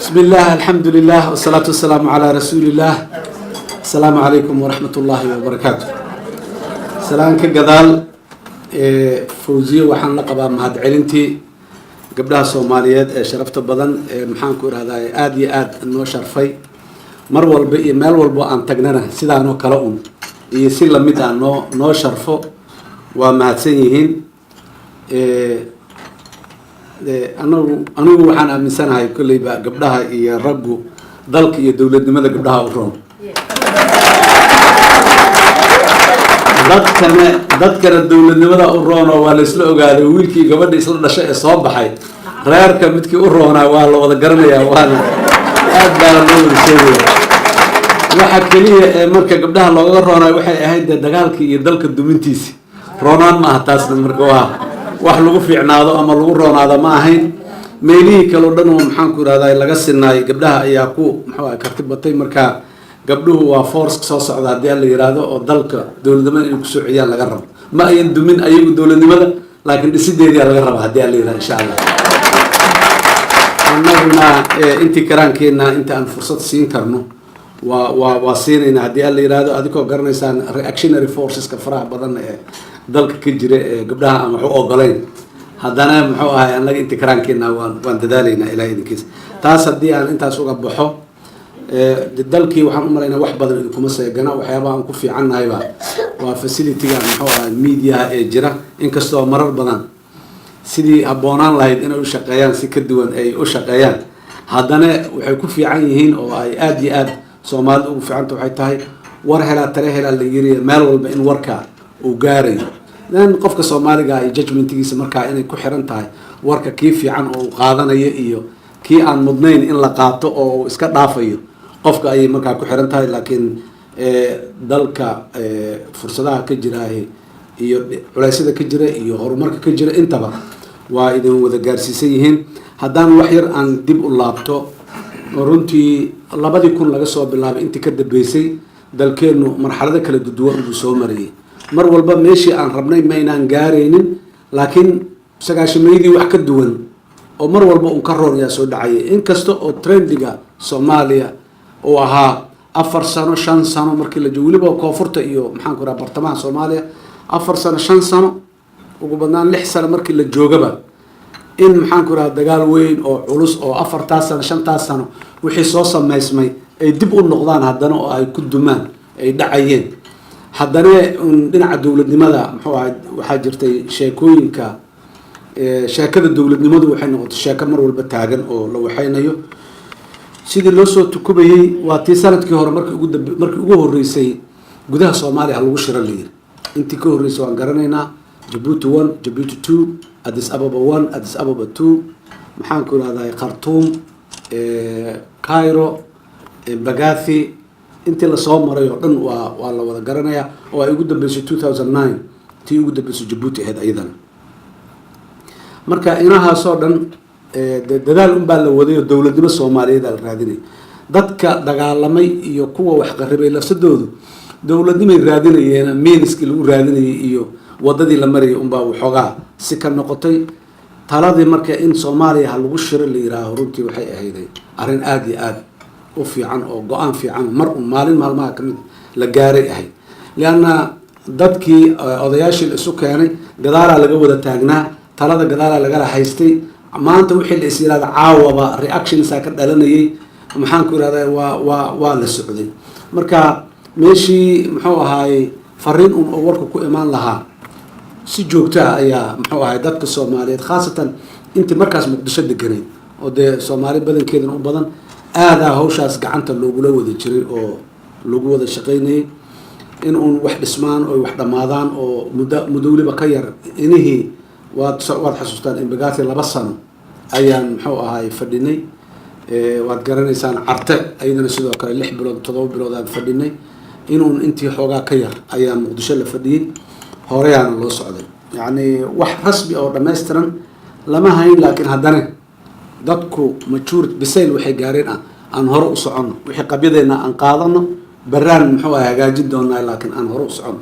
بسم الله الحمد لله والصلاة والسلام على رسول الله. السلام عليكم ورحمة الله وبركاته. سلام كجدال فوزي وحن لقبا مهد علنتي قبلها الصوماليات شرفت بدن محان كور هذا آدي إنه شرفي مرول بي مال والبو أن تجننا سيدا إنه كلاون يصير لمدة إنه شرفه ومهتسينين أنا وحنا من سنة هاي كل يبقى قبلها يرجو ضلك يدولة لماذا قبلها أورون ذكر الدولة لماذا أورون والإسلام قال ويلكي قبل يصير شيء صعب حي غير كمتك أورون والله وذكرنا يا وانا أبدا نقول شيء واحد كليه مركب قبلها لو أورون واحد هيدا دجالك يدلك الدومنتيس رونان ما هتاسن مركوها wax lagu fiicnaado ama lagu roonaado ma ahayn meelihii kale dhan oo maxaan ku raadayay laga sinay gabdhaha ayaa ku maxaa ka tibatay marka gabdhuhu waa force soo socda hadii la yiraahdo oo dalka dawladnimada inay ku soo ciyaan laga rabo ma ayan dumin ayagu dawladnimada laakiin dhisideedii laga rabo hadii la yiraahdo insha Allah annaguna intii karaankeena inta aan fursad siin karno waa siinayna hadii la yiraahdo adikoo garanaysaan reactionary forces ka faraha badan ee dalka ka jira gabdhaha ama wax ogoleyn haddana muxuu ahay anaga inta karaankeena waan dadaalayna ilaahay idinkiisa taas haddii aan intaas uga baxo dalkii waxaan u maleynaa wax badan idinkuma seegana waxyaabaha aan ku fiicannahay waa facility-ga muxuu ahay media ee jira inkastoo marar badan sidii habboonaan lahayd inay u shaqeeyaan si ka duwan ay u shaqeeyaan haddana waxay ku fiican yihiin oo ay aad iyo aad soomaalida ugu fiicanta waxay tahay war helaa tale helaa la yiri meel walba in warka uu gaarayo dan qofka Soomaaliga ay judgmentigiisa markaa inay ku xiran tahay warka kii fiican oo qaadanayo iyo kii aan mudnayn in la qaato oo iska dhaafayo qofka ay markaa ku xiran tahay laakiin dalka fursadaha ka jira iyo culaysyada ka jira iyo horumarka ka jira intaba waa idin wada gaarsiisan yihiin haddaan wax yar aan dib u laabto runtii 2000 laga soo bilaabay intii ka dambeysay dalkeenu marxalado kala duwan uu soo mariyay mar walba meeshii aan rabnay ma inaan gaaraynin laakiin sagaashameeyadii wax ka duwan oo mar walba uu ka roon yaa soo dhacay inkasta oo trendiga Soomaaliya oo ahaa 4 sano 5 sano markii la joogo waliba koonfurta iyo maxaan ku raraa bartamaha Soomaaliya 4 sano 5 sano ugu badnaan 6 sano markii la joogaba in maxaan ku raraa dagaal weyn oo culus oo 4 sano 5 sano wixii soo sameysmay ay dib u noqdaan haddana oo ay ku dumaan ay dhacayeen haddana dhinaca dawladnimada muxuu ahay waxaa jirtay sheekooyinka sheekada dawladnimadu waxay noqotay sheeko mar walba taagan oo la waxaynayo sidii loo soo tukubayay waa tii sanadkii hore markii ugu horeysay gudaha Soomaaliya lagu shiro leeyahay intii ka horeysay waan garanaynaa Djibouti 1 Djibouti 2 Addis Ababa 1 Addis Ababa 2 maxaan ku raadayay Khartoum Cairo Bagathi intii la soo maray oo dhan waa la wada garanaya oo ay ugu dambeysay 2009 tii ugu dambeysay Djibouti ahayd ayadana marka inahaas oo dhan dadaal baa la waday dawladnimo Soomaaliyeed la raadinay dadka dagaalamay iyo kuwa wax qaribay lafsadoodu dawladnimo raadinayeen meeliski lagu raadinayay iyo wadadii la mariyay baa waxoogaa si ka noqotay taladii marka in Soomaaliya lagu shiro la yiraahdo runtii waxay ahayd arrin aad iyo aad u fiican oo go'aan fiican maalin maalmaha kamid la gaaray ahay liana dadkii odayaashii isu keenay gadaala laga wada taagnaa talada gadaala laga haystay maanta wixii la isiraada caawaba reactions ka dhalanayay maxaan ku raadayay waa la socday marka meeshii muxuu ahaay fariin oo warka ku imaan lahaa si joogto ah ayaa muxuu ahaay dadka Soomaaliyeed khaasatan intii markaas Muqdisho deganay oo Soomaali badankeedan u badan aada hawshaas gacanta loogula wada jiray oo lagu wada shaqeynay in wax dhismaan oo wax dhamaadaan oo muddo waliba ka yar inihii waad xasuustaan in Bagathi 2 sano ayaan muxuu ahaay fadhinay waad garanaysaan Carte ayadana sidoo kale 6 bilood 7 bilood aan fadhinay intii xoogaa ka yar ayaan Muqdisho la fadhiyay horeeyana loo socday yani wax rasmi oo dhameystiran lama hayn laakiin haddana dadku maturity bisayl waxay gaareen aan hore u socono wixii qabyadeena aan qaadano baraan muxuu ahaa hagaajin doonaa laakiin aan hore u socono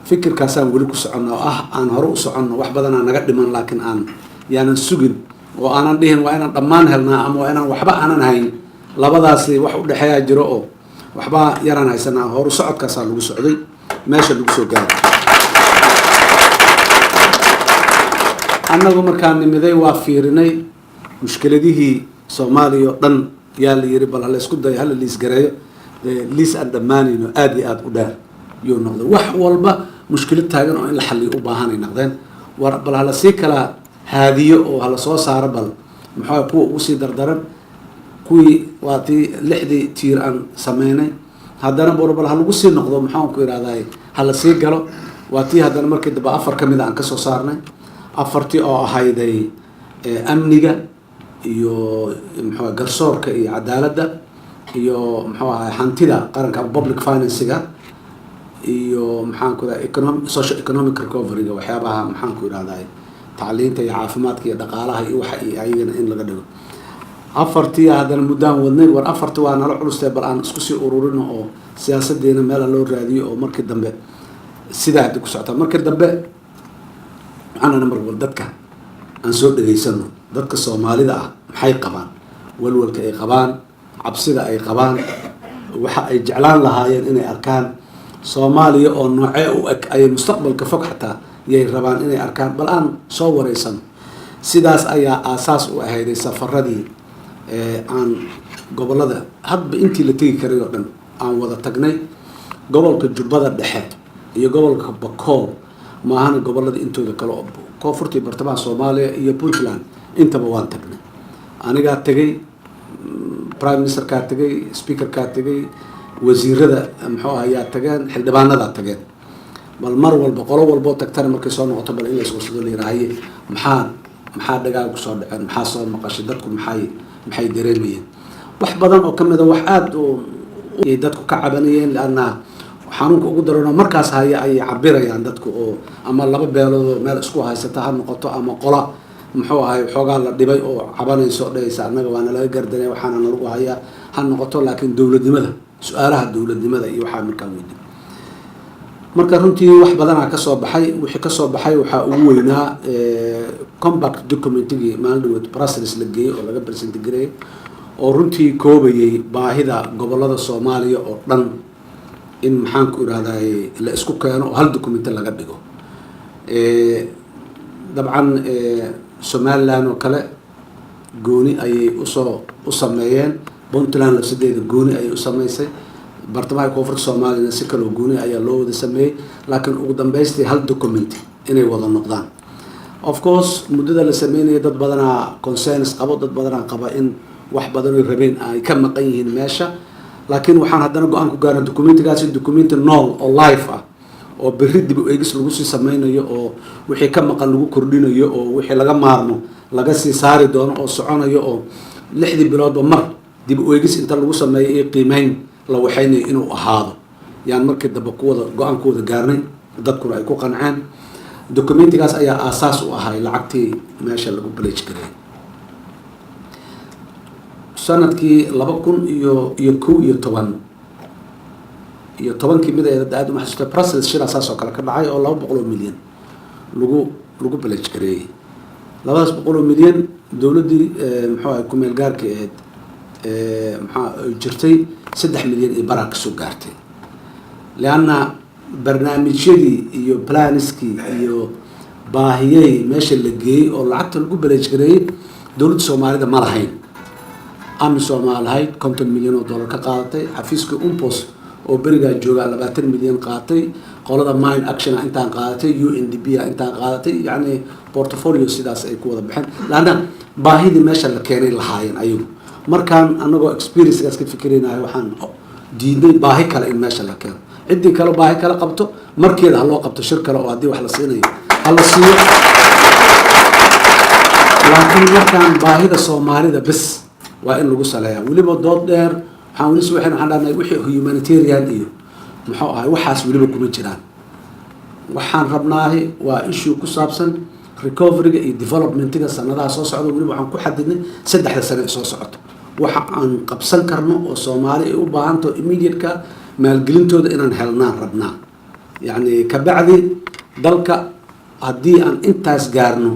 fikirkaasaan wali ku socono aan hore u socono wax badan aan naga dhiman laakiin aan yaanan sugin oo aanan dhihin waa inaan dhammaan helnaa ama waa inaan waxba aanan hayn labadaasi wax u dhexeeyaa jiro oo waxba yaraan haysanaa horu socodkaasaa lagu socday meesha lagu soo gaaray annagu markaan nimiday waa fiirinay mushkiladihii soomaaliya oo dhan yaa la yiri bal hala isku dayo hala liis gareeyo liis aan dhammaanayno aad iyo aad u dheer yuu noqday wax walba mushkilad taagan oo in la xalliyo u baahanay noqdeen war bal hala sii kala haadiyo oo hala soo saaro bal maxaa kuwa ugu sii dardaran kuwii waa tii 6 tiir aan sameynay haddana bal ha lagu sii noqdo maxaan ku yiraahdaa hala sii galo waa tii haddana markii daba 4 ka mid aan ka soo saarnay 4tii oo ahayday amniga iyo maxaa garsoorka iyo cadaaladda iyo maxaa hantida qaranka public finance-ga iyo maxaan ku yiraahdaa social economic recovery ga waxyaabaha maxaan ku yiraahdaa tacliinta iyo caafimaadka iyo dhaqaalaha iyo waxa ayagana in laga dhigo 4tii haddana muddaan wadnay war 4tii waa nala culustay bal aan isku sii ururino oo siyaasadeena meel loo raadiyo oo markii dambe sidaa hadda ku socota markii dambe waxaan mar wal dadka aan soo dhageysano dadka Soomaalida ah maxay qabaan walwalka ay qabaan cabsida ay qabaan waxa ay jeclaan lahaayeen inay arkaan Soomaaliya oo noocee u eg ay mustaqbalka fog xataa yay rabaan inay arkaan bal aan soo wareysano sidaas ayaa aasaas u ahayd safaradii aan gobolada hadba intii la tagi karay oo dhan aan wada tagnay gobolka Jubbada Dhexe iyo gobolka Bakool ma ahan gobolada intooda kale oo koonfurtii bartamaha Soomaaliya iyo Puntland intaba waan tagnay aniga tagay prime minister ka tagay speaker ka tagay wasiirada maxuu ahaa tageen xildhibaanada tageen bal mar walba qolo walba tagtana markay soo noqoto bal in la isku soo leeyahay maxaa dhagaa ku soo dhaceen maxaa soo maqashay dadku maxay dareemayeen wax badan oo kamid ah wax aad oo dadku ka cabanayeen laana xanuunka ugu darano markaas haya ay cabirayaan dadku oo ama laba beelood meel isku haysata ha noqoto ama qola muxuu ahay xoogaa la dhibay oo cabanayso dhaysa anaga waana laga gardanay waxaana lagu hayaa ha noqoto laakiin dawladnimada su'aalaha dawladnimada iyo waxa markaa weydii marka runtii wax badan ka soo baxay wixii ka soo baxay waxa ugu weynaa compact documentigi maaldood process la geeyay oo laga present gareeyay oo runtii koobayay baahida gobolada Soomaaliya oo dhan in maxaan ku iraahdaa la isku keeno hal document laga dhigo dabcan Somaliland oo kale gooni ayay u sameeyeen Puntland la sideeda gooni ayay u sameysay bartamaha koonfurta Soomaaliya si kale gooni ayaa loo wada sameeyay laakiin ugu dambeystii hal document inay wada noqdaan of course muddada la sameeyay dad badan concerns qabo dad badan qaba in wax badan oo rabeen ay ka maqan yihiin meesha laakiin waxaan haddana go'aan ku gaaray documentigaasi document null oo live ah oo berri dib u eegis lagu sii sameynayo oo wixii ka maqan lagu kordhinayo oo wixii laga maarmo laga sii saari doono oo soconayo oo 6 biloodba mar dib u eegis inta lagu sameeyo qiimeyn la waxaynay inuu ahaado yaan markii dambe ku wada go'aan ku wada gaarnay dadkuna ay ku qanceen documentigaas ayaa aasaas u ahay lacagtii meesha lagu pledge gareeyay sanadkii 2011 iyo 10 mid ay aad u maxsuusta process shir asaas oo kale ka dhacay oo 200 milyan lagu pledge gareeyay 200 milyan dawladii muxuu ahay ku meel gaarka maxaa jirtay 3 milyan ee barak soo gaartay laana barnaamijyadii iyo planskii iyo baahiyay meesha la geeyay oo lacagta lagu pledge gareeyay dawladda Soomaalida ma lahayn am Soomaaliyeed 50 milyan oo dollar ka qaadatay xafiiska Umpos oo beriga jooga 20 milyan qaatay qolada Mine Action intaan qaadatay UNDP intaan qaadatay yani portfolio sidaas ay ku wada baxeen laana baahidii meesha la keenay lahaayeen ayagu markaan anagoo experience gaas ka fikireenahay waxaan diiday baahi kale in meesha la keeno cidii kale baahi kale qabto markeeda loo qabto shir kale oo hadii wax la siinayo hal siiyo laakiin markaan baahida Soomaalida bas waa in lagu saleeyaa waliba dood dheer waxaan dhahnay wixii humanitarian iyo muxuu ahay waxaas waliba kuma jiraan waxaan rabnaahay waa issue ku saabsan recovery iyo development-ga sanadaha soo socda waliba waxaan ku xadidnay 3 sano soo socoto waxa aan qabsan karno oo Soomaali ay u baahanto immediate-ka maalgelintooda inaan helnaan rabnaa yani ka bacdi dalka haddii aan intaas gaarno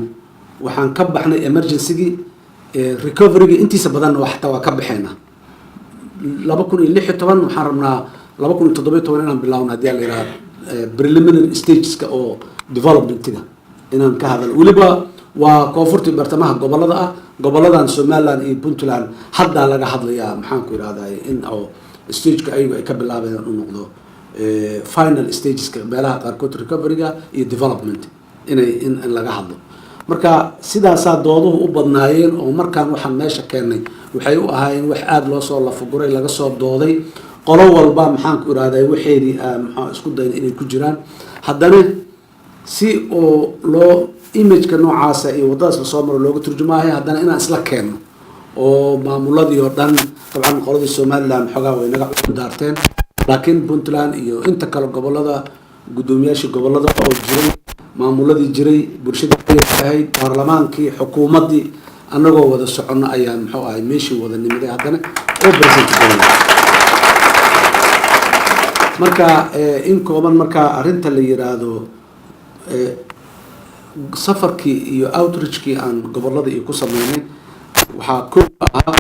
waxaan ka baxnay emergency-gii recovery-ga intiisa badanna xataa waa ka baxayna 2016 waxaan rabnaa 2017 inaan bilaawno haddii la yiraahdo preliminary stageska oo development-ga inaan ka hadal weliba waa koonfurta bartamaha gobolada ah goboladan Somaliland iyo Puntland hadda laga hadlayaa maxaan ku yiraahdaa in oo stage-ka ayagu ay ka bilaabeen inuu noqdo final stageska meelaha qaarkood recovery-ga iyo development in laga hadlo marka sidaasaa dooduhu u badnaayeen oo markaan waxaan meesha keenay waxay u ahaayeen wax aad loo soo lafaguray laga soo dooday qolo walba maxaan ku yiraahdaa waxeedii maxaa isku dayn inay ku jiraan haddana si oo loo image-ka noocaasa iyo wadadaas la soo maro looga turjumaayo haddana inaan isla keenno oo maamuladii oo dhan dabcan qoladii Somaliland xogaa way naga daarteen laakiin Puntland iyo inta kale gobolada gudoomiyaasha gobolada oo jiray maamuladii jiray bulshada ahayd baarlamaankii xukuumadii annagoo wada socono ayaan muxuu ahay meeshii wada nimiday haddana oo present gareeyay marka in kooban marka arrinta la yiraahdo safarkii iyo outreach-kii aan gobolada iyo ku sameynay waxaa ku ahaa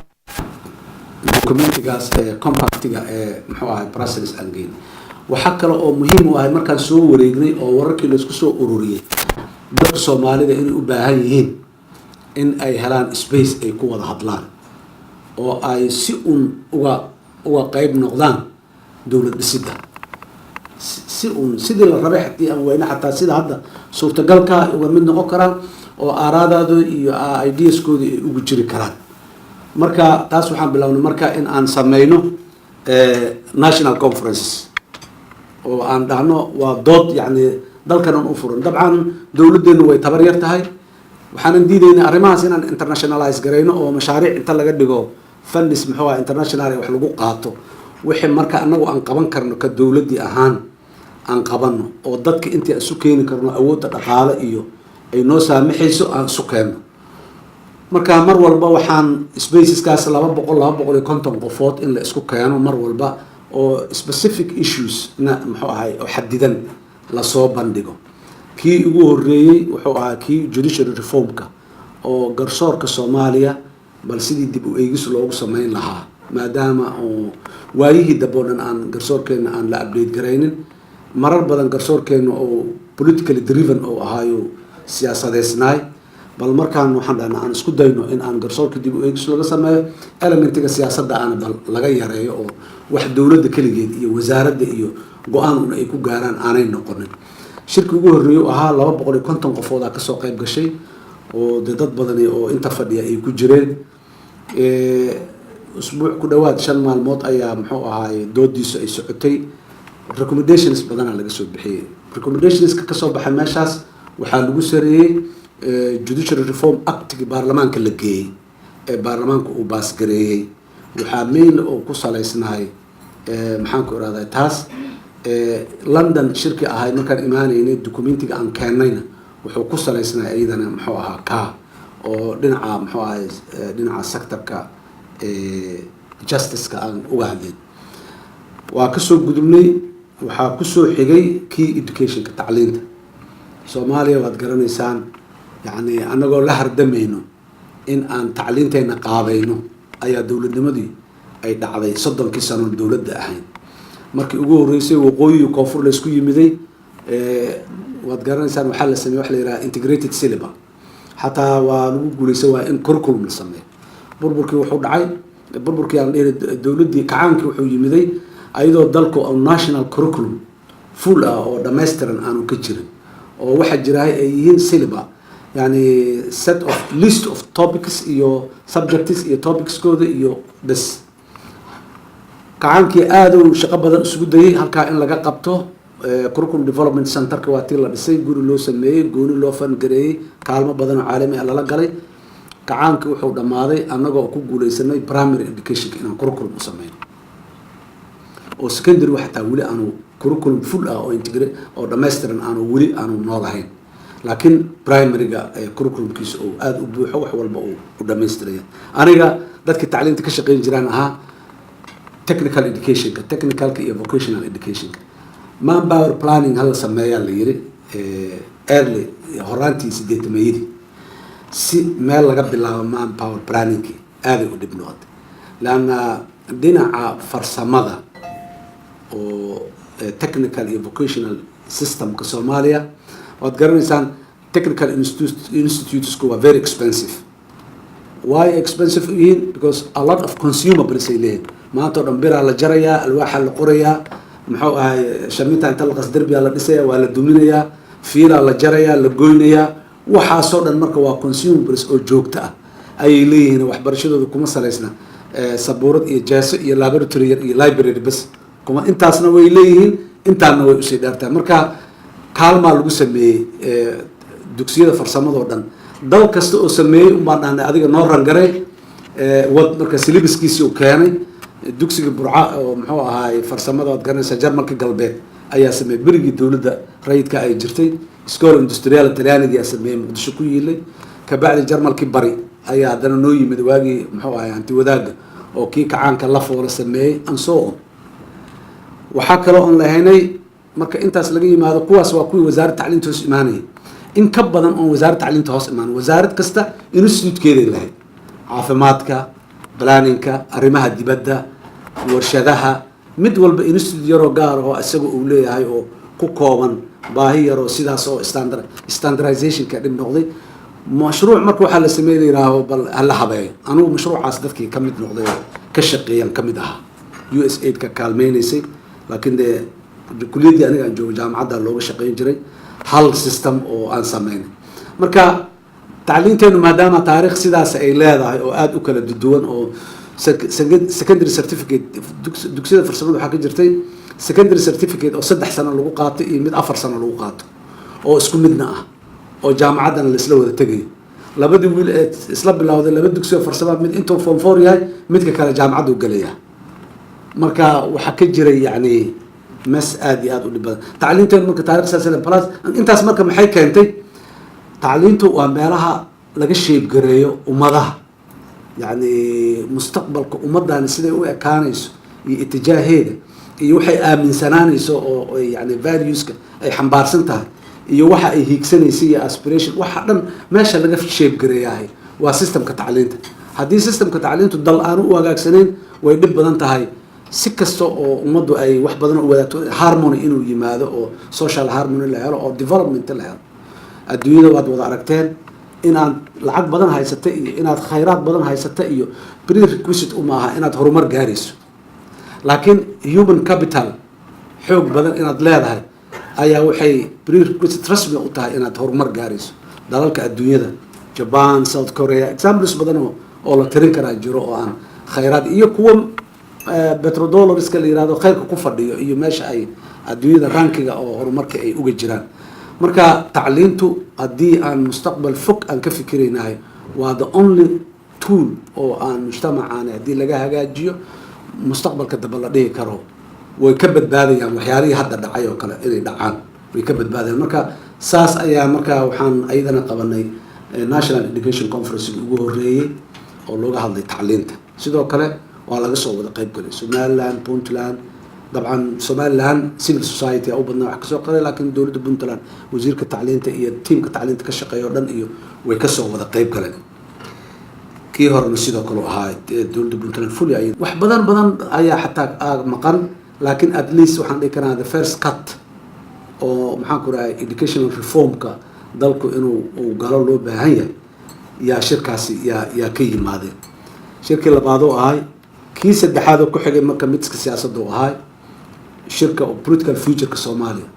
documentigaas compactiga muxuu ahay Brussels aan geeyay waxa kale oo muhiim u ah markaan soo wareegnay oo wararkii la isku soo ururiyay dadka Soomaalida inay u baahan yihiin in ay helaan space ay ku wada hadlaan oo ay si uga qayb noqdaan dawlad dhisidda sidii la rabay xatii aan weyna xataa sida hadda suurtagalka uga mid noqon karaan oo aaraadaadu iyo ideas-kooda ay ugu jiri karaan marka taas waxaan bilownay marka in aan sameyno national conferences oo aan dhahno waa dood yani dalkan u furan dabcan dawladdeenu way tabar yar tahay waxaan diidaynaa arrimahaas inaan internationalize gareyno oo mashaariic inta laga dhigo fundis muxuu ah international wax lagu qaato wixii marka anagu aan qaban karno ka dawladii ahaan aan qabano oo dadka intii aan isu keeni karno awoodda dhaqaale iyo ay noo saamaxayso aan isu keenno marka mar walba waxaan spaceskaas 200-250 qofood in la isku keeno mar walba oo specific issues na muxuu ahay oo xadidan la soo bandhigo kii ugu horeeyay wuxuu ahaa kii judicial reform-ka oo garsoorka Soomaaliya bal sidii dib u eegis loogu sameyn lahaa maadaama oo waayihii daboodan aan garsoorkeena aan la update gareynin marar badan garsoorkeena oo politically driven oo ahaayo siyaasadeysnaay bal markaan waxaan dhahnaa aan isku dayno in aan garsoorka dib u eegis laga sameeyo elementiga siyaasadda aan bal laga yareeyo oo wax dawladda kaligeed iyo wasaaradda iyo go'aan ay ku gaaraan aanay noqonin shirkii ugu horeeyay ahaa 250 qofood ka soo qayb gashay oo dad badan oo inta fadhiya ay ku jireen usbuuc ku dhawaad 5 maalmood ayaa muxuu ahaay doodiisu ay socotay recommendations badan laga soo bixiyay recommendations ka soo baxay meeshaas waxaa lagu sareeyay judicial reform act-ki baarlamaanka la geeyay ee baarlamaanku uu baas gareeyay waxaa meel oo ku saleysnaay maxaan ku iraaday taas London shirki ahay markaan imaanaynay documentiga aan keenayna wuxuu ku saleysnaay ayadana muxuu ahaa ka oo dhinaca muxuu ahay dhinaca sector-ka justice-ka aan uga hadlay waa ka soo gudubnay waxaa ku soo xigay kii education-ka tacliinta Soomaaliya waad garanaysaan yani anagoo la hardamayno in aan tacliinteena qaabayno ayaa dawladnimadii ay dhacday 30 sano dawladda ahayn markii ugu horeysay waqooyi koonfur la isku yimiday waad garanaysaan waxa la sameeyay wax la yiraahdo integrated syllabus hataa waa lagu guuleysay waa in curriculum la sameeyo burburkii wuxuu dhacay burburkii aan dheer dawladdii kacaankii wuxuu yimiday ayadoo dalku oo national curriculum full ah oo dhameystiran aanu ka jirin oo waxa jiray ay yihiin syllabus yani set of list of topics iyo subjects iyo topics kooda iyo bas kacaankii aad uu shaqo badan isugu dayay halka in laga qabto curriculum development center-ka waa tii la dhisay guri loo sameeyay gooni loo fan gareeyay kaalmo badan oo caalami ah la galay kacaankii wuxuu dhamaaday anagoo ku guuleysanay primary education inaan curriculum u sameeyno oo secondary waxa wali aanu curriculum full ah oo integrate oo dhameystiran aanu wali aanu noolahayn laakiin primary-ga curriculum-kiisa oo aad u buuxo wax walba uu dhameystiraya aniga dadka tacliinta ka shaqeyn jiraan ahaa technical education-ka technical-ka iyo vocational education-ka manpower planning hal sameeyaa la yiri early horaantii 8 May si meel laga bilaabo man power planning aaday u dhib noqotay laana dhinaca farsamada oo technical iyo vocational systemka Soomaaliya waad garanaysaan technical institutes are very expensive. Why expensive? Because a lot of consumables ay leeyihiin maanta oo dhan bira la jarayaa alwaaxa la qorayaa muxuu ahay shaminta inta la qasdarbiya la dhisayaa waa la duminayaa fiila la jarayaa la goynayaa waxaasoo dhan marka waa consumables oo joogto ah ayay leeyihiin waxbarashadooda kuma salaysna sabuurad iyo jaaso iyo laboratory iyo library bas kuma intaasna way leeyihiin intaana way usii dhaartaa marka kaalmaa lagu sameeyey dugsiyada farsamada oo dhan dal kasta oo sameeyey umbaan dhahnay adiga noo rangaray wad marka syllabuskiisii uu keenay dugsiga burca oo muxuu ahaay farsamada waad garanaysaa Jarmalka galbeed ayaa sameeyey berigii dowladda rayidka ay jirtay school industrial talyaaniga ayaa sameeyey Muqdisho ku yiilay ka bacdi Jarmalkii bari ayaa haddana noo yimid waagii muxuu ahaay anti wadaaga oo kii kacaanka la foola sameeyey and so on waxaa kaloo aan lahaynay marka intaas laga yimaado kuwaas waa kuwii wasaaradda tacliinta hoos imaanayay in ka badan oo wasaaradda tacliinta hoos imaan wasaarad kasta institute-keeday lahayd caafimaadka planning-ka arrimaha dibadda warshadaha mid walba institute yaroo gaar oo isaga uu leeyahay oo ku kooban baahi yaroo sidaas oo standardization-ka dhib noqday mashruuc marka waxaa la sameeyay bal hala habeeyo anugu mashruucaas dadkii ka mid noqday oo ka shaqeeyay ka mid ahaa USAID-ka kaalmeynaysay laakiin kulliyadii aniga aan joogo jaamacadda looga shaqeyn jiray hal system oo aan sameynay marka tacliinteenu maadaama taariikh sidaas ay leedahay oo aad u kala duwan oo secondary certificate dugsiyada farsamada waxaa ka jirtay secondary certificate oo 3 sano lagu qaato iyo mid 4 sano lagu qaato oo isku midna ah oo jaamacadan la isla wada tagay labadii wiil ee isla bilowday laba dugsiyo farsamo mid intuu form 4 yahay midka kale jaamacad uu galaya marka waxa ka jiray yani mas aad iyo aad u dhib badan tacliinteenu marka taariikh saasana plus intaas marka maxay keentay tacliintu waa meelaha laga sheeb gareeyo ummadaha yani mustaqbalka ummadana siday u ekaanayso iyo itijaaheeda iyo waxay aaminsanaanayso oo yani valueska ay xambaarsan tahay iyo waxa ay hiigsanayso iyo aspiration waxa dhan meesha laga sheeb gareeyahay waa systemka tacliinta haddii systemka tacliintu dal aan u hagaagsaneyn way dhib badan tahay si kasta oo ummaddu ay wax badan u wadaagto harmony inuu yimaado oo social harmony la helo oo development la helo adduunyada waad wada aragteen inaad lacag badan haysata iyo inaad khayraad badan haysata iyo prerequisite uma aha inaad horumar gaarayso laakiin human capital xoog badan inaad leedahay ayaa waxay prerequisite rasmi u tahay inaad horumar gaarayso dalalka adduunyada Japan South Korea examples badan oo la tirin karaa jiro oo aan khayraad iyo kuwa petrodollars ka la yiraahdo khayrka ku fadhiyo iyo meesha ay adduunyada rankiga oo horumarka ay uga jiraan marka tacliintu haddii aan mustaqbal fog aan ka fikiraynahay waa the only tool oo aan mujtamacaan haddii laga hagaajiyo mustaqbalka daba la dhihi karo way ka badbaadayaan waxyaalihii hadda dhacay oo kale inay dhacaan way ka badbaadayaan marka saas ayaa marka waxaan ayadana qabanay National Education Conference ugu horeeyay oo looga hadlay tacliinta sidoo kale waa laga soo wada qayb galay Somaliland Puntland طبعا Somaliland civil society oo badna wax ka soo qaday laakiin dawladda Puntland wasiirka tacliinta iyo teamka tacliinta ka shaqeeyo dhan iyo way ka soo wada qayb galeen kii horena sidoo kale ahaa dawladda Puntland fully ay wax badan ayaa xataa maqan laakiin at least waxaan dhihi karaa the first cut oo maxaan ku raay educational reformka dalku inuu galo loo baahan yahay yaa shirkaasi yaa ka yimaadeen shirkii labaad oo ahay kii saddexaad oo ku xigay marka midka siyaasadda oo ahay shirka political future-ka Soomaaliya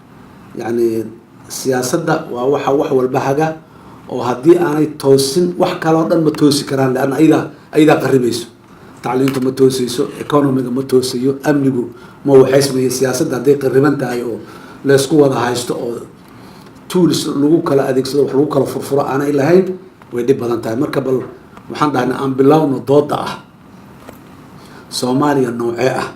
yani siyaasadda waa waxa wax walba haga oo haddii aanay toosin wax kale oo dhan ma toosi karaan laana ayda qaribayso tacliintu ma toosayso economiga ma toosiyo amnigu ma waxaysmayo siyaasadda hadday qariban tahay oo la isku wada haysto oo tools lagu kala adeegsado wax lagu kala furfuro aanay lahayn way dhib badan tahay marka bal waxaan dhahnay aan bilowno dooda ah Soomaaliya noocee ah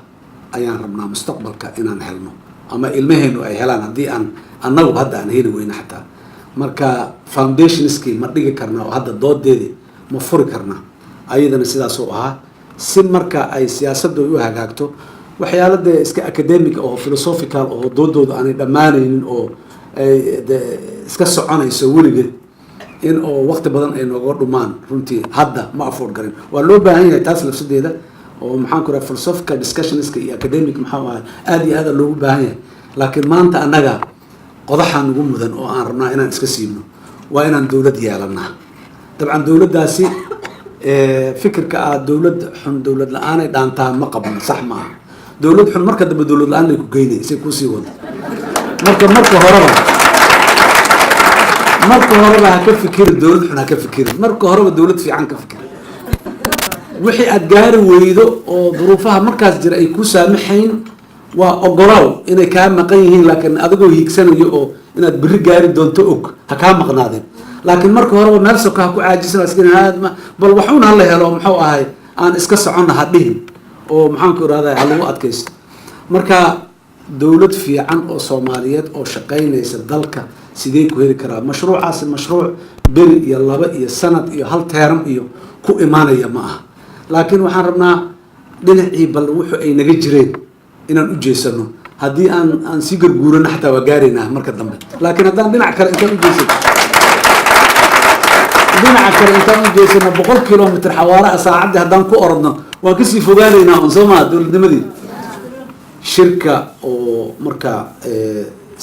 ayaan rabnaa mustaqbalka inaan helno ama ilmaheenu ay helaan haddii aan annagu hadda aan heli weyna xataa marka foundationskii ma dhigi karnaa oo hadda doodeedii ma furi karnaa ayadana sidaas oo ahaa si marka ay siyaasaddu u hagaagto waxyaalada iska academic oo philosophical oo doodooda aanay dhammaanaynin oo ay iska soconayso weligeed in oo waqti badan ay nooga dhumaan runtii hadda ma afford garin waa loo baahan yahay taas lafsadeeda oo maxaan ku rahay philosophical discussionska iyo academic maxaa ahay aad iyo aad loogu baahan yahay laakiin maanta annaga qodaxaan ugu mudan oo aan rabnaa inaan iska siibno waa inaan dowlad yeelanaa dabcan dowladdaasi fikirka dowlad xun dowlad la-aan ay dhaantaa ma qabno sax maaha dowlad xun marka dambe dowlad la-aan lay ku geynay say kusii wado marka horeba ha ka fikirin dowlad xun ha ka fikirin marka horeba dowlad fiican ka fikir wixii aad gaari weydo oo duruufaha markaas jira ay ku saamaxayn waa ogolaaw inay kaa maqan yihiin laakiin adigoo hiigsanayo oo inaad berri gaari doonto og ha kaa maqnaadeen laakiin marka horeba meel soka ha ku caajisan bal waxuun hala helo muxuu ahay aan iska soconna ha dhihin oo maxaan ku irahdaa ha lagu adkaysto marka dowlad fiican oo soomaaliyeed oo shaqaynaysa dalka sidee ku heli karaa mashruucaasi mashruuc beri iyo laba iyo sanad iyo hal teeram iyo ku imaanaya ma aha laakiin waxaan rabnaa dhinacii bal wuxuu ay naga jireen inaan u jeesano haddii aan sii garguurano xataa waa gaaraynaa marka dambe laakiin haddaan dhinac kale intaan u jeesano 100 kilomitr xawaare saacaddii haddaan ku orodno waan kasii fogaanaynaa on soo maha dowladnimadii shirka oo marka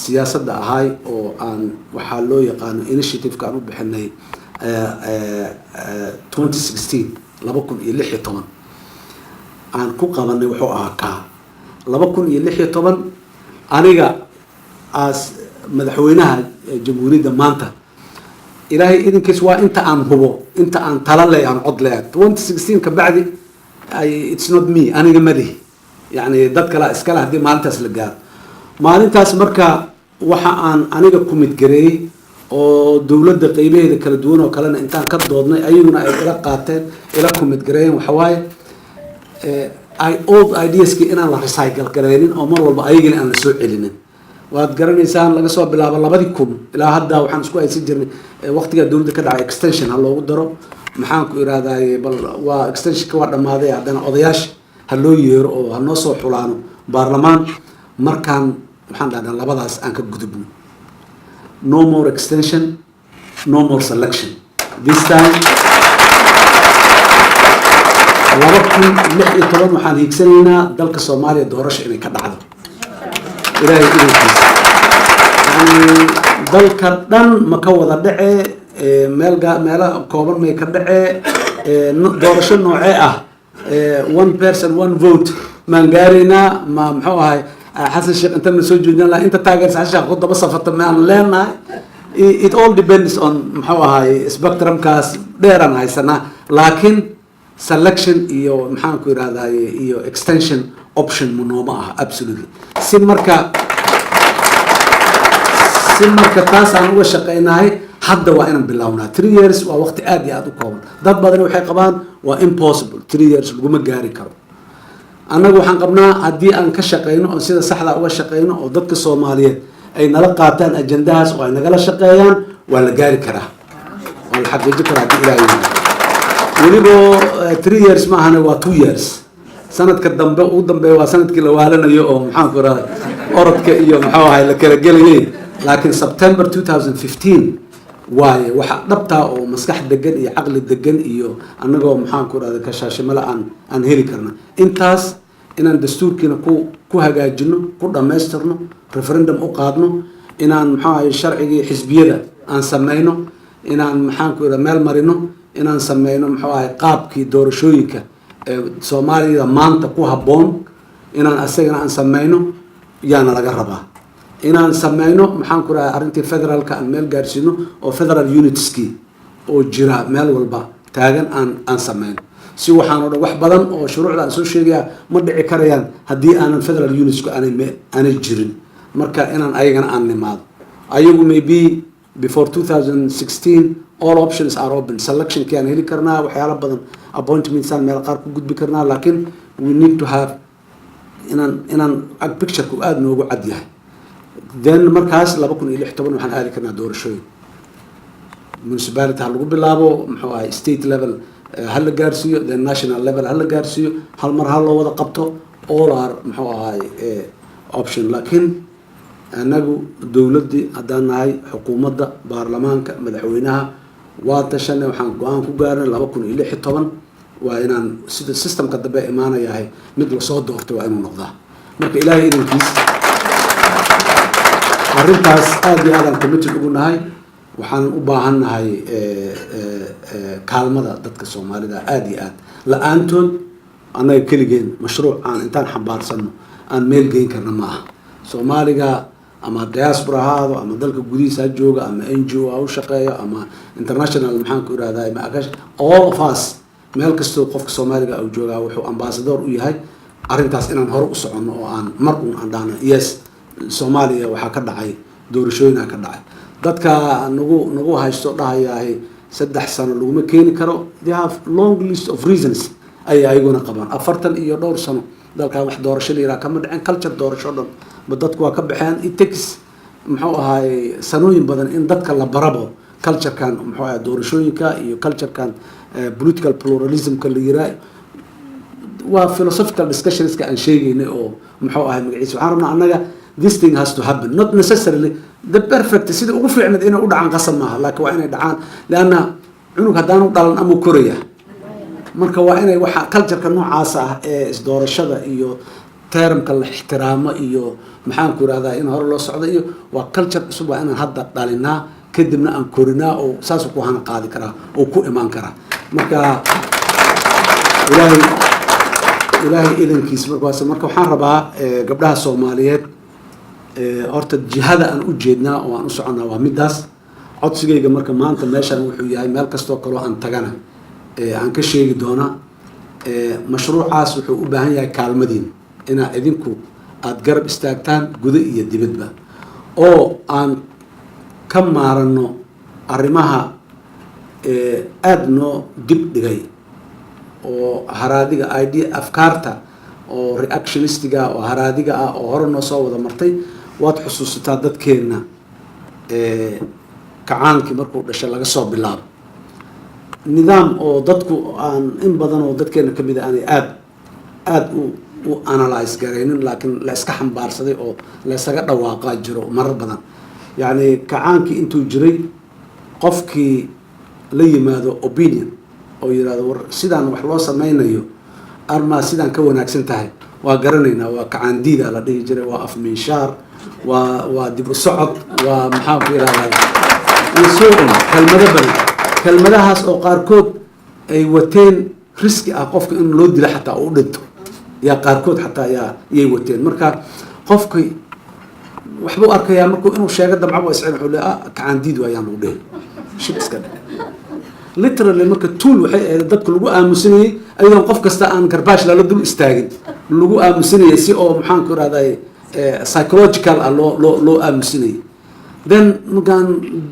siyaasadda ahay oo aan waxaa loo yaqaano initiative-ka aan u bixinay 2016 2016 aan ku qabanay wuxuu ahaa kaa 2016 aniga as madaxweynaha jamhuuriyadda maanta ilaahay idinkiis waa inta aan hubo inta aan tala leh aan cod leh 2016 ka bacdi it's not me aniga madihi yani dad kale iskale haddii maalintaas la gaaro maalintaas marka waxa aan aniga ku midgareeyey oo dowladda qeybaheeda kala duwan oo kalena intaan ka doodnay ayaguna ay ila qaateen ila ku midgareeyeen waxa waaye old ideaski inaan la recycle gareynin oo mar walba ayagana aan la soo celinin waad garanaysaan laga soo bilaabo 2000 ilaa hadda waxaan isku haysan jirnay waqtiga dowladda ka dhacay extension ha loogu daro maxaan ku irahdaay bal waa extensionka waa dhammaaday haddana odayaasha ha loo yeero oo ha noo soo xulaano baarlamaan markaan waxaan dhahnaa labadaas aan ka gudubno no more extension no more selection this time 2016 waxaan hiigsanaynaa dalka Soomaaliya doorasho inay ka dhacdo ilaahay idinkiisa yani dalka dhan ma ka wada dhacee meelo kooban may ka dhacee doorasho noocee ah one person one vote maan gaaraynaa ma muxuu ahay xasan sheekh inta ma soo joojin lahaa inta taageersa xasan sheekh ku daba safata ma aan leenahay it all depends on muxuu ahay spectrumkaas dheeraan haysanaa laakiin selection iyo maxaan ku irahdaay iyo extension option nooma aha absolutely si marka taas aan uga shaqeynahay hadda waa inaan bilownaa 3 years waa waqti aad iyo aad u kooban dad badan waxay qabaan waa impossible 3 years laguma gaari karo annagu waxaan qabnaa haddii aan ka shaqeyno oo sida saxda uga shaqeyno oo dadka Soomaaliyeed ay nala qaataan ajandahaas oo ay nagala shaqeeyaan waa la gaari karaa waa la xaqiijin karaa haddii ilaahay weliba 3 years ma ahana waa 2 years sanadka dambe ugu dambeeya waa sanadkii la waalanayo oo maxaan ku rahay orodka iyo maxaa ahay la kala gelayay laakiin September 2015 waaye waxa dhabtaa oo maskax degan iyo caqli degan iyo anagoo maxaan ku rahay ka shaashimala aan heli karna intaas inaan dastuurkiina ku hagaajino ku dhameystirno referendum u qaadno inaan maxaa ahay sharcigii xisbiyada aan sameeyno inaan maxaan ku rahay meel marino inaan sameeyno maxaa ahay qaabkii doorashooyinka Soomaaliya maanta ku haboon inaan asagana aan sameeyno yaana laga rabaa inaan sameeyno maxaan ku rahay arintii federaalka aan meel gaarsiino oo federal unitski oo jira meel walba taagan aan sameeyno si waxaan oo wax badan oo shuruucda aan soo sheegaya ma dhici karayaan haddii aanan federal unitsku aanay jirin marka inaan ayagana aan nimaado ayagu maybe before 2016 all options are open selection can heli karnaa waxyaalo badan appointments aan meel qaar ku gudbi karnaa laakiin we need to have inaan picture ku aad noogu cad yahay then markaas 2016 waxaan aadi karnaa doorashooyin municipality ha lagu bilaabo muxuu ahay state level ha la gaarsiiyo then national level ha la gaarsiiyo hal mar ha loo wada qabto all are muxuu ahay option laakiin anagu dowladii haddaan nahay xukuumadda baarlamaanka madaxweynaha واتشنا وحن قوان كجارنا لما كنا إلى حطبا وإن السيستم كدبا إيمانا ياهي مثل صوت دكتور وإنه نقضى مرك إلهي إذن كيس arrintaas aad iyo aad aan committed ugu nahay waxaan u baahannahay kaalmada dadka Soomaalida aad iyo aad la'aantood anaga keligeen mashruuc aan intaan xambaarsano aan meel geyn karna ma aha Soomaaliga ama diaspora haado ama dalka gudihiisa jooga ama NGO u shaqeeyo ama international maxaan ku iraahdaa ama agash all of us meel kastoo qofka Soomaaliga uu jooga wuxuu ambassador u yahay arrintaas inaan hore u socono oo aan mar uun aan dhaano yes Soomaaliya waxa ka dhacay doorashooyinka ka dhacay dadka nagu haysto dhahayahay 3 sano laguma keeni karo they have long list of reasons ay ayaguna qabaan 40 iyo dhowr sano dalka wax doorasho leeyahay kama dhicin culture doorasho dhan dadku waa ka baxeen it takes muxuu ahaay sanooyin badan in dadka la barabo culture kan muxuu ahaay doorashooyinka iyo culture kan political pluralism ka leeyahay waa philosophical discussions ka aan sheegaynay oo muxuu ahaay magaciisa waxaan rabnaa annaga this thing has to happen not necessarily the perfect sida ugu fiicnad inay u dhacaan qasab maaha laakiin waa inay dhacaan laana cunug hadaan u dhalan ama koraya marka waa inay waxa culture-ka noocaas ah ee isdoorashada iyo termka la ixtiraamo iyo maxaan ku raahdaa in hore loo socdo iyo waa culture cusub waa inaan hadda dhalinaa kadibna aan korinaa oo saas ku hana qaadi karaa oo ku imaan karaa marka ilaahay idankiis marka waxaan rabaa gabdhaha Soomaaliyeed horta jihada aan u jeednaa oo aan u soconaa waa midaas codsigayga marka maanta meeshan wuxuu yahay meel kasto kale aan tagana aan ka sheegi doona mashruucaas wuxuu u baahan yahay kaalmadiin ina idinku aad garab istaagtaan gudo iyo dibadba oo aan ka maarano arrimaha aad noo dib dhigay oo haraadiga idea afkaarta oo reactionistiga oo haraadiga ah oo hore noo soo wada martay waad xusuusataa dadkeena kacaankii markuu dhashay laga soo bilaabo nidaam oo dadku aan in badan oo dadkeena kamid ah aad u analyze gareynin laakiin la iska xambaarsaday oo la isaga dhawaaqaa jiro marar badan yani kacaankii intuu jiray qofkii la yimaado opinion oo yiraahdo war sidaan wax loo sameynayo arma sidaan ka wanaagsan tahay waa garanaynaa waa kacaandiida la dhihi jiray waa afminshaar waa dib u socod waa maxaa ku yiraahdaa وسوء كلمة هاس أو قاركود أي وتين ريسك قفك إنه لود له حتى أولده يا قاركود حتى يا وتين مركا قفك وحبو أركيا يا مركو إنه شيء قدم عبوا يسعين حوله كعنديد وياه وده شو بس كده literally مركا طول وحي ضد كل جوا مسني أيضا قفك استأن كرباش لا لدول استاجد لجوا مسني سي أو محن كرا هذا psychological لو مسني then مكان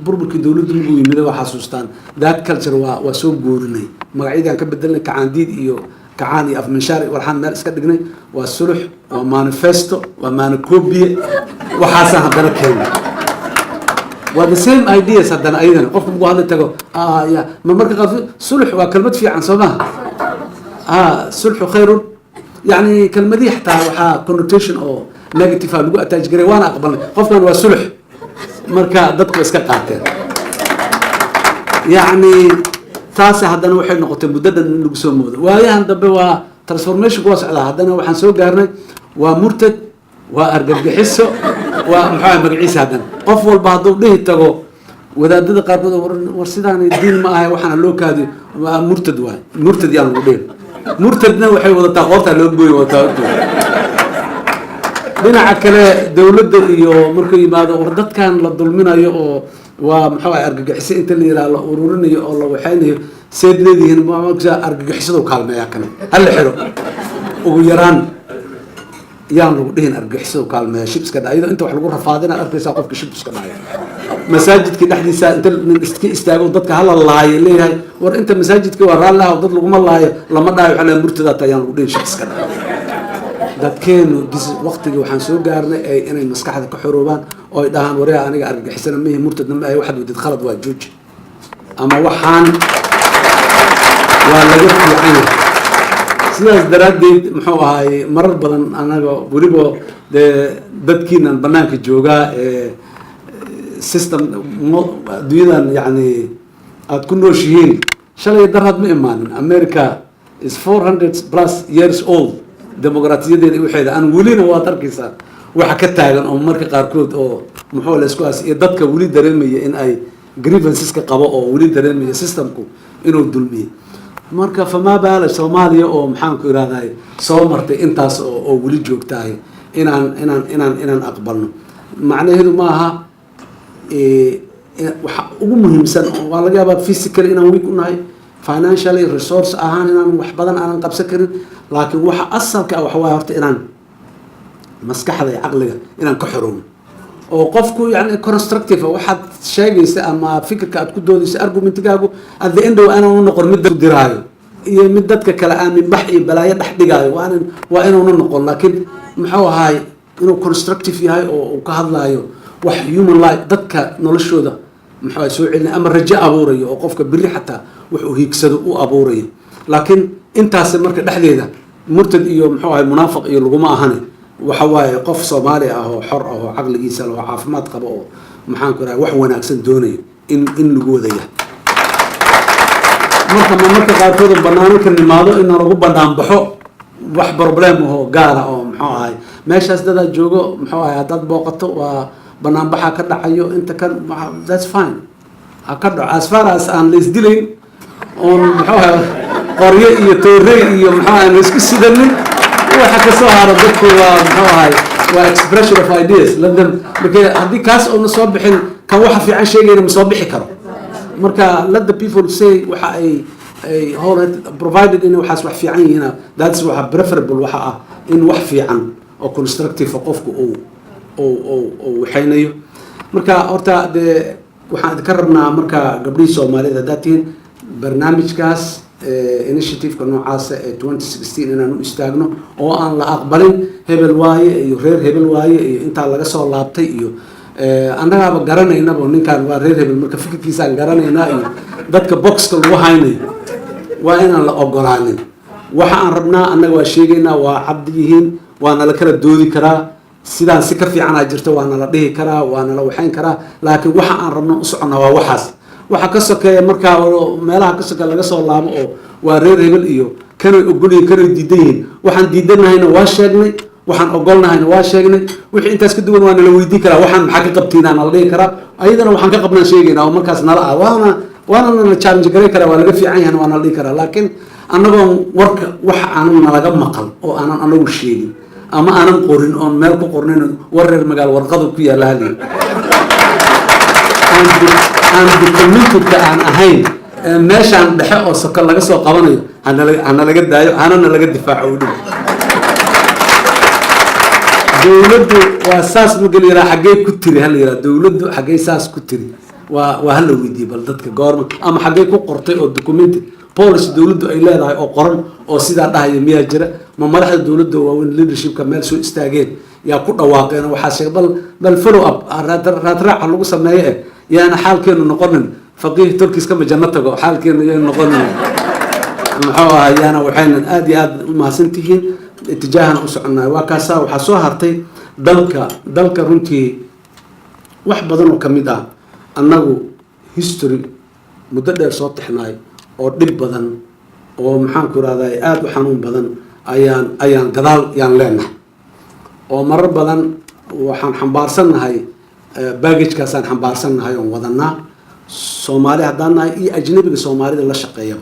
بربك دولة دموي ماذا وحاسوستان that culture وسوق جورني مقعدة كبدلنا كعنديد إيو كعاني أف من شارع والحين ناس كدقني والسلح ومانيفستو ومانكوبي وحاسها بركين و the same ideas هذا أيضا قف بقول هذا تقول يا ما مركز سلح وكلمة في عن صباح سلح خير يعني كلمة دي حتى وحا connotation أو negative لقوا تاجري وأنا أقبل قفنا والسلح مركا dadku iska qaateen yaani taas hadana waxay noqotay muddadan in lagu soo moodo waayahan dambe waa transformation ku socda hadana waxaan soo gaarnay waa murtad waa argagixiso waa maxaa magaciisa hadan qof walba haduu dhihi tago wadaadada qaarkood war sidaan diin ma ahay waxaan loo kaadi waa murtad yaan ugu dhihi murtadna waxay wadataa qoorta loo gooyo wadataa dhinaca kale dawladda iyo markay yimaado war dadkan la dulminayo oo waa maxaa argagixisay inta la yiraahdo la ururinayo oo la waxaynayo seedleedihiin ma argagixisadu kaalmeeya kan hal xiro ugu yaraan yaan lagu dhihin argagixisadu kaalmeeya shibska dhaydo inta wax lagu rafaadina arkaysa qofka shibska dhaya masaajidka dhaxdiisa inta iska istaago dadka hal laayo leeyahay war inta masaajidka waa raalaha dad lagu ma laayo lama dhaayo waxa la murtada tayaan lagu dhihin shibska dadkeenu waqtiga waxaan soo gaarnay ay inay maskaxda ka xoroobaan oo ay dhahaan wareega aniga argagixisana ma murtadna ma ay wax wadid khalad waa jooj ama waxaan waa laga fiican sidaas daraadeed muxuu ahaay marar badan anaga waliba dadkiinan banaanka jooga system dunyadan yani aad ku nooshihiin shalay darad ma imaanin. America is 400 plus years old dimuqraadiyadeeda waxeeda aan welina waad arkaysaa waxa ka taagan oo marka qaarkood oo muxuu la isku iyo dadka weli dareemaya in ay grievances ka qabo oo weli dareemaya systemku inuu dulmiyo. marka fama baala Soomaaliya oo maxaan ku iraahday soo martay intaas oo weli joogtahay inaan aqbalno. macnaheedu ma aha waxa ugu muhiimsan waa laga yaabaa physically inaan weak u nahay, financially resource ahaan inaan wax badan aanan qabsan karin, laakiin waxa asalka ah waxa horta inaan maskaxda iyo caqliga inaan ka xorowno oo qofku yani constructive waxaad sheegaysa ama fikirka aad ku doodaysa argumentigaagu at the end waa inaan noqon mid diraayo iyo mid dadka kale aamin bax iyo balaayo dhex dhigaayo waa inuu noqon, laakiin muxuu ahaay inuu constructive yahay oo uu ka hadlaayo wax human life dadka noloshooda muxuu soo celinay ama rajo abuurayo oo qofka biri xataa wax uu hiigsado u abuurayo. laakiin intaas marka dhexdeeda murtad iyo muxuu ahaay munaafiq iyo laguma ahane waxa waaye qof Soomaali ah oo xor ah oo caqligiisa loo caafimaad qabo oo maxaan ku raay wax wanaagsan doonayo in lagu wadaya. marka qaarkood banaanka nimaado in lagu banaan baxo wax problem oo gaar ah oo muxuu ahaay meeshaas dad joogo muxuu ahaay dad booqato waa banaan baxa ka dhacayo inta kan that's fine ka dhaco as far as aan lees dilayn oo muxuu ahaay qoryo iyo toorey iyo muxuu ahaay isku sidanin waxa ka soo haro dadku waa muxuu ahaay waa expression of ideas ladan marka hadii kaas oo soo bixin kan waxa fiican sheegayna ma soo bixi karo. marka let the people say waxa ay whole provided in waxaas wax fiican yihiin that's waxa preferable waxa ah in wax fiican oo constructive qofku oo waxaynayo. marka horta waxaan ka rabnaa marka gabdhii Soomaalida dadtiin barnaamijkaas initiative-ka noocaas ee 2016 inaan u istaagno oo aan la aqbalin hebel waaye iyo reer hebel waaye iyo inta laga soo laabtay iyo annagaba garanaynaba ninkan waa reer hebel marka fikirkiisa aan garanaynaa iyo dadka boxka lagu haynay waa inaan la ogolaanin. waxa aan rabnaa annaga waa sheegaynaa waa cad yihiin waana la kala doodi karaa sidaan si ka fiican jirto waana la dhihi karaa waana la waxayn karaa, laakiin waxa aan rabno u soconnaa waa waxaas. waxa ka sokeeya marka meelaha ka sokeeya laga soo laabo oo waa reer hebel iyo kanay ogolyihiin kanay diidan yihiin waxaan diidanahayna waa sheegnay waxaan ogolnahayna waa sheegnay wixii intaas ka duwan waana la weydiin karaa waxaan maxaa ka qabtiinaa la dhihi karaa ayadana waxaan ka qabnaa sheegaynaa oo markaas nala ah waana la challenge garay karaa waa laga fiican yahay waana la dhihi karaa, laakiin annagoo warka wax aan nalaga maqal oo aanan anagu sheegin ama aanan qorin oo meel ku qornayn war reer magaal warqadu ku yaala halii aan documented aan ahayn meeshaan dhexe oo sokol laga soo qabanayo ana laga daayo aanana laga difaaco u dhig. dawladdu waa saas magaliira xagee ku tiri hal yiraahdo dawladdu xagee saas ku tiri waa hal weydiiyay bal dadka goorma ama xagee ku qortay oo documented policy dawladdu ay leedahay oo qoran oo sidaa dhahayo miyaa jira ma madaxda dawladdu waa in leadership-ka meel soo istaageen yaa ku dhawaaqeen waxa sheeg bal follow up raadraaca lagu sameeyo yaana xaalkeenu noqonin faqiih turkiis kama jannatago xaalkeenu yaana noqonin muxuu ahaa yaana waxayna aad iyo aad u mahadsantihiin itijaahan u soconaa. waa kaasa waxa soo hartay dalka runtii wax badan oo kamid ah annagu history muddo dheer soo taxnaay oo dhib badan oo maxaan ku raadayay aad u xanuun badan ayaan gadaal yaan leenahay oo marar badan waxaan xambaarsannahay baggage-kaasaan xambaarsannahay oon wadanaa Soomaali haddaan nahay iyo ajnabiga Soomaalida la shaqeeya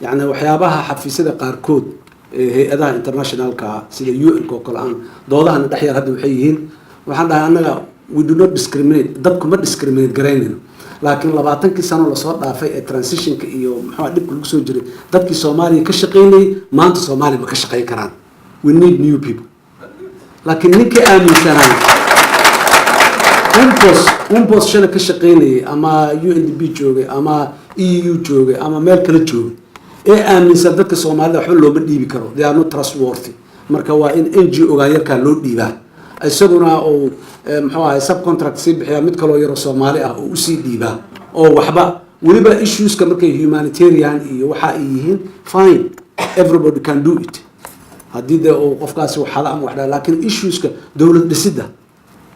yani waxyaabaha xafiisyada qaarkood hay-adaha internationalka sida UN oo kale aan doodahana dhexyar hadda waxay yihiin waxaan dhahay annaga we do not discriminate dadku ma discriminate garaynayno, laakiin 20 sano la soo dhaafay ee transitionka iyo maxaa dhibka lagu soo jiray dadkii Soomaaliya ka shaqeynay maanta Soomaaliya ma ka shaqeyn karaan. we need new people. laakiin ninkii aaminsanaa unpos shana ka shaqeynayay ama UNDP joogay ama EU joogay ama meel kale joogay ee aaminsan dadka Soomaalida waxba looma dhiibi karo, they are not trustworthy. marka waa in NGO gaayarka loo dhiibaa isaguna oo muxuu ahay subcontract si bixiya mid kale oo yar Soomaali ah oo u sii dhiibaa oo waxba waliba issues-ka markay humanitarian iyo waxa ay yihiin fine everybody can do it haddii uu qofkaasi waxa la ama wax laakiin issues-ka dawlad dhisida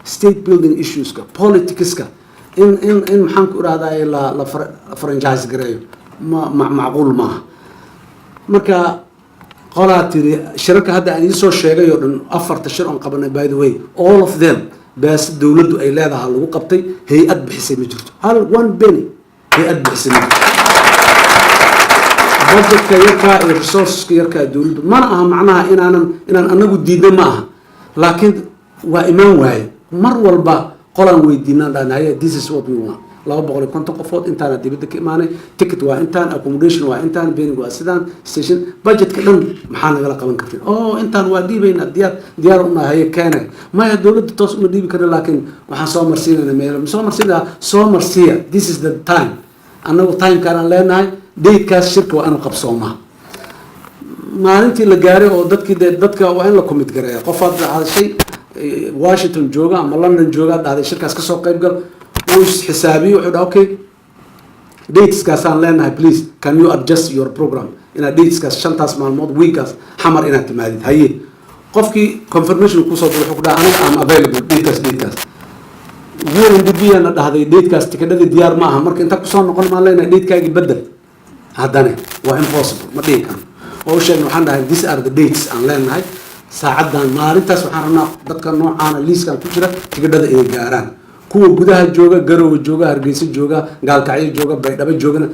state building issues-ka politics-ka in maxaan ku irahdaa la franchise gareeyo macquul maaha. marka qolaa tiri shirarka hadda aan idiin soo sheegay oo dhan 4 shir aan qabanay by the way all of them bas dawladdu ay leedahay lagu qabtay hay-ad bixisay ma jirto hal one penny hay-ad bixisay ma jirto. budgetka yarkaa iyo resourceska yarkaa dawladdu mana aha macnaha inaan anagu diidna ma aha, laakiin waa imaan waaye mar walba qolaan weydiinaan dhaanahay this is what we want 250 qofood intaana dibadda ka imaanay, ticket waa intaan, accommodation waa intaan, bening waa sidaan, station budgetka dhan maxaa nagala qaban kartiin intaan waa dhiibaynaa diyaar unahay keena maya dawladda toos uma dhiibi karna laakiin waxaan soo marsiinayna meel soo marsiya this is the time annagu timekaan leenahay datekaas shirka waa inuu qabsoomaa maalintii la gaaray oo dadka waa in la commit gareeya. qofaad hadashay Washington jooga ama London jooga dhahday shirkaas kasoo qayb gal uu xisaabiyo wuxuu dhahay okay dateskaasaan leenahay please can you adjust your program inaad dateskaas 5 maalmood weekaas xamar inaad timaadid haye qofkii confirmation kusoo diray wuxuu ku dhahay aniga am available datekaas UNDP-na dhahday datekaas tikadhadii diyaar ma aha marka inta kusoo noqon maan leenahay datekaagii bedel haddana waa impossible ma dhihi karo oo sheegna waxaan dhahay these are the dates aan leenahay saacadan maalintaas waxaan rabnaa dadka noocaana liiskan ku jira tikadhada inay gaaraan kuwa gudaha jooga Garowe jooga Hargeysa jooga Gaalkacyo jooga Baydhabo joogana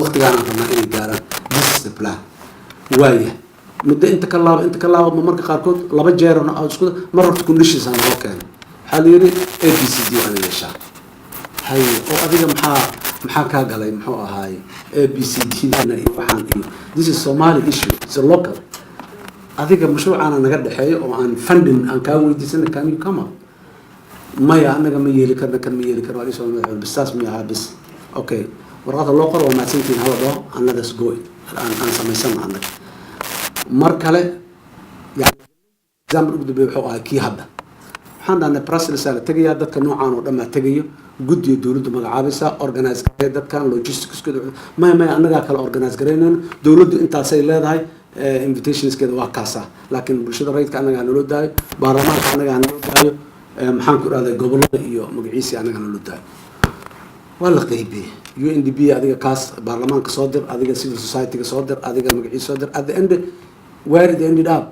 waqtigaan aan rabnaa inay gaaraan this is the plan waaye muddo inta ka laabo marka qaarkood 2 jeer oo isku mar horta conditions aan loo keenay waxaa la yiri ABCD aan yeeshaa hay oo adiga maxaa ka galay muxuu ahaay ABCD iyo waxaan iyo this is Somali issue, it's a local adiga mashruucana naga dhaxeeyo oo aan funding aan ka weydiisanay can you come up maya anaga ma yeeli karna kan ma yeeli karo wali soo madaxweyne bistaas miyaa bis okay warqada loo qoro waa maasantiin hala dhaho another's go aan samaysan anaga mar kale yani example ugu dambeeyay wuxuu ahaa kii hadda waxaan dhahnay process la tagaya dadka noocaan oo dhamma tagayo guddiga dawladdu magacaabaysa organize gareey dadkan logistics-kooda maya anaga kala organize gareynayno dawladdu intaasay leedahay invitationskeeda waa kaasa laakiin bulshada rayidka anaga naloo daayo baarlamaanka anaga naloo daayo maxaan ku irahday gobolada iyo magaciisa anaga naloo daayo waa la qaybiyey UNDP adiga kaas baarlamaanka soo dir adiga civil society-ga soo dir adiga magaciisa soo dir at the end where it ended up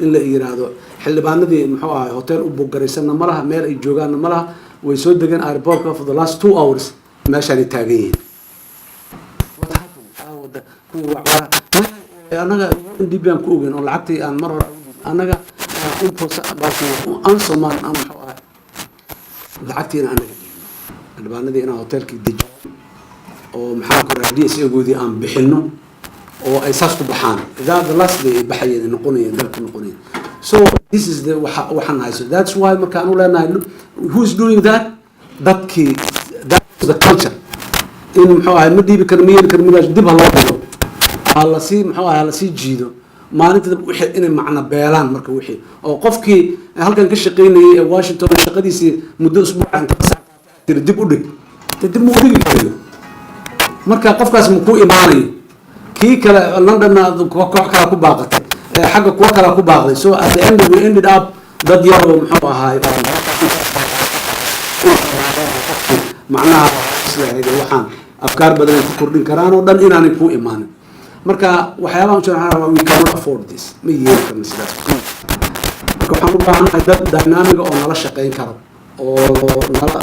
in la yiraahdo xildhibaanadii muxuu ahaa hotel u bogaraysanna ma laha meel ay joogaanna ma laha way soo degeen airportka for the last 2 hours meeshaan ay taagan yihiin anaga NDP aan ku ogeyn oo lacagtii aan mar hore anaga aan Soomaali aan muxuu ahaa lacagtiina anaga xildhibaanadii inaan hotelkii dejiyo oo maxaa ku raadiyay isagoodii aan bixino oo ay saas ku baxaan the last day baxayeen noqonayeen dalka noqonayeen. So this is the waxaan hayso that's why markaan u leenahay who's doing that that's the culture in muxuu ahaa ma dhiibi kar miyeen kar midaas dib loo dhigo hala si muxuu ahaa la si jiido maalinta wixii inay macna beelaan marka wixii oo qofkii halkan ka shaqeynayay ee Washington shaqadiisii muddo usbuucan ka saacad dib u dhig dib mu dhigi karo marka qofkaas ma ku imaanayo kii kale London koox kala ku baaqatay xagga kuwa kala ku baaqday so at the end we ended up dad yar oo muxuu ahaay macnaha islaayay waxaan afkaar badan ku kordhin karaan oo dhan inaanay ku imaanin marka waxyaabaha aan we cannot afford this ma yeeli karno sidaas marka waxaan u baahanahay dad dynamic oo nala shaqeyn karo oo nala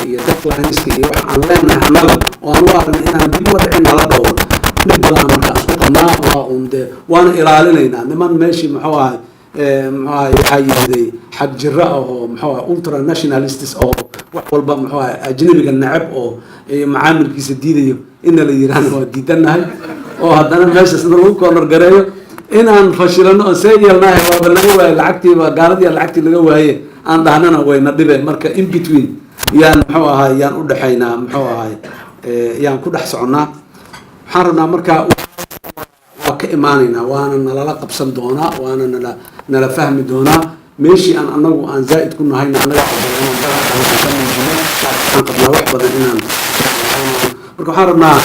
iyo deadlines iyo wax aan leenahay annaga oo aan u aragno inaan dib u dhicin nala dhawo mid badan marka isku qabnaa waana ilaalinaynaa niman meeshii muxuu ahay waxaa yidhi xag jira oo muxuu ahay ultra nationalists oo wax walba muxuu ahay ajnabiga nacab oo macaamilkiisa diidayo in la yiraahdo waa diidanahay oo haddana meeshaasna lagu corner gareeyo inaan fashilano oo seeyalnahay waa laga waayay lacagtiiba gaaladii lacagtii laga waayay aan dhahnana wayna dhibeen marka in between yaan muxuu ahay yaan u dhaxaynaa muxuu ahay yaan ku dhex soconaa waxaan rabnaa marka waa ka imaanaynaa waana nalala qabsan doonaa waana nala fahmi doonaa meeshii aan anagu aan zaa'id ku nahayna anaga qabnaa wax badan inaan marka waxaan rabnaa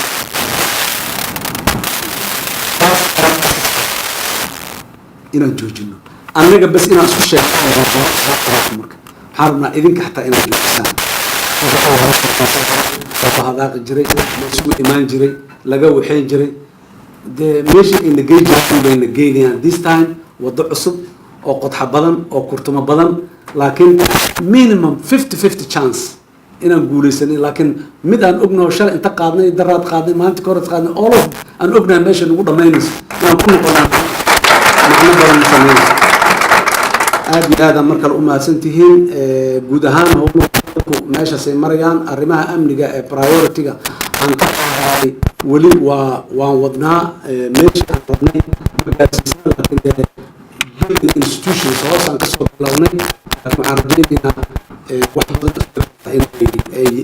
inaan joojino annaga bas inaan isku sheegno marka waxaan rabnaa idinka xataa inaad hadaaqi jiray isku imaan jiray laga waxayn jiray de meesha ayna geyn jirtay bayna geynayaan this time waddo cusub oo qodxa badan oo kurtumo badan laakiin minimum 50-50 chance inaan guulaysanay laakiin mid aan ognaho shalay inta qaadnay daraad qaadnay maalinta ka hor qaadnay all of aan ognahay meesha nagu dhammaynayso inaan ku noqonaa macno badan samaynayso aad iyo aad mar kale u mahadsan tihiin guud ahaan howluhu meeshaasay marayaan arrimaha amniga ee priority-ga aan ka qaaday weli waan wadnaa meesha aan wadnay magaasiisan laakiin building institutions hoosaan kasoo bilownay waxaan rajaynaynaa wax badan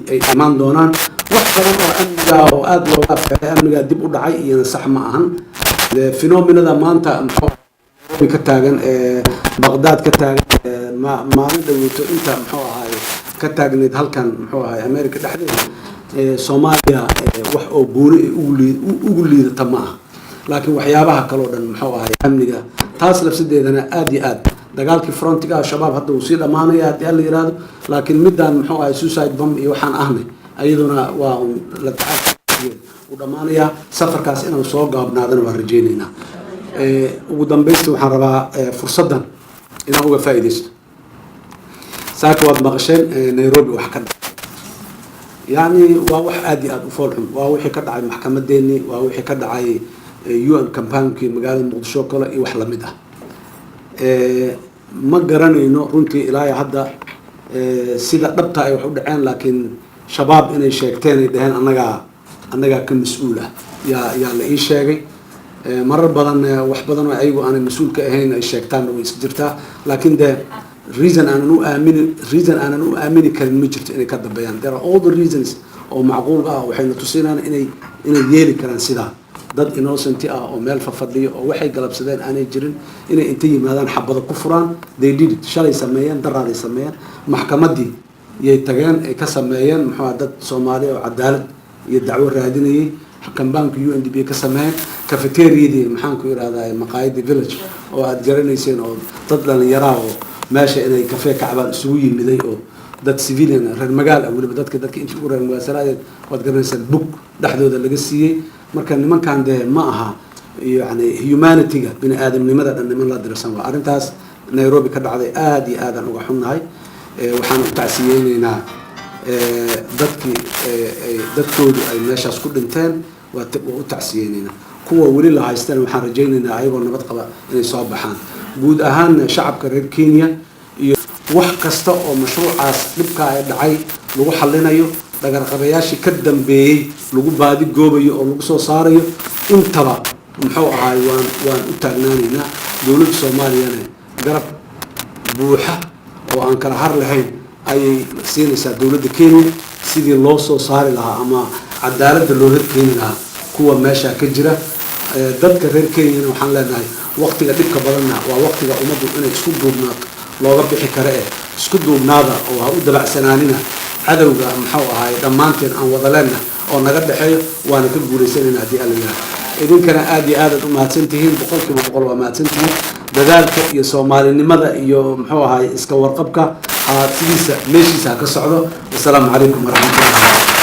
ay imaan doonaan wax badan oo amniga oo aada looga afeexay amniga dib u dhacay iyana sax ma ahan phenomenada maanta ka taagan baqdaad ka taagan maalin dhaweyto inta muxuu ahaay ka taagneed halkan muxuu ahaay america dhexdeeda soomaaliya wax oo gooni ugu liidata ma aha laakiin waxyaabaha kaloo dhan muxuu ahaay amniga taas lafsadeedana aad iyo aad dagaalkii frontiga shabaab hadda uu sii dhamaanaya haddii la yiraahdo laakiin midaan muxuu ahaay suicide bomb iyo waxaan ahnay ayaduna waa la tacaal u dhamaanaya safarkaas inaan soo gaabnaadana waan rajaynaynaa ugu dambeystii waxaan rabaa fursaddan inaan uga faa'iidaysto saaka waad maqasheen nairobi wax ka dhacay yani waa wax aad iyo aad u fool xun waa wixii ka dhacay maxkamadeennii waa wixii ka dhacay un campainkii magaalada muqdisho kale iyo wax lamid ah ma garanayno runtii ilaa hadda sida dhabta ay wax u dhaceen laakiin shabaab inay sheegteen ay dhaheen annagaa ka mas-uul ah yaa la ii sheegay marar badan wax badan oo ayagu aanay mas-uul ka ahayn ay sheegtaanna way iska jirtaa laakiin de reason aanan u aamini karin ma jirto inay ka dambeeyaan there are all the reasons oo macquul ah waxayna tusinayaan inay yeeli karaan sidaa dad innocent ah oo meel fadhiyo oo waxay galabsadeen aanay jirin inay inta yimaadaan xabada ku furaan they did it shalay sameeyeen daraaday sameeyeen maxkamadii yay tageen ay ka sameeyeen muxuu dad Soomaali oo cadaalad iyo dacwo raadinayay kambaanka UNDP ka sameeyeen cafeteriadii maxaan ku yiraahdaa maqaayadii village oo aad garanayseen oo dad dhalinyaro oo meesha inay kafe kacbaan isugu yimiday oo dad civilian reer magaal ah waliba dadka intii u reer magaalada waad garanayseen book dhaxdooda laga siiyay marka nimankan de ma aha yani humanity-ga bini aadamnimada dhan niman la dirsan waa arrintaas Nairobi ka dhacday aad iyo aad aan uga xunnahay waxaan u tacsiyeynaynaa dadkoodu ay meeshaas ku dhinteen waa u tacsiyeynaynaa kuwa weli la haystaan waxaan rajaynaynaa ayagoo nabad qaba inay soo baxaan guud ahaan shacabka reer Kenya iyo wax kasta oo mashruucaas dhibka ay dhacay lagu xallinayo dagarqabayaashii ka dambeeyay lagu baadi goobayo oo lagu soo saarayo intaba muxuu ahaay waan u taagnaanaynaa dowladda Soomaaliyana garab buuxa oo aan kala har lahayn ayay siinaysaa dowladda Kenya sidii loo soo saari lahaa ama cadaaladda loo keeni lahaa kuwa meesha ka jira dadka reer Kenya waxaan leenahay waqtiga dhibka badanna waa waqtiga ummaddu inay isku duubnaato looga bixi karo isku duubnaada oo ha u dabacsanaanina cadawga muxuu ahaay dhammaanteen aan wada leenahay oo naga dhaxeeyo waana ka guulaysanayna haddii alla yiraahdo idinkana aad iyo aad u mahadsan tihiin boqolkiiba boqol waa mahadsan tihiin dadaalka iyo Soomaalinimada iyo muxuu ahaay iska warqabka sidiisa meeshiisa ka socdo. Assalaamu calaykum waraxmatullaahi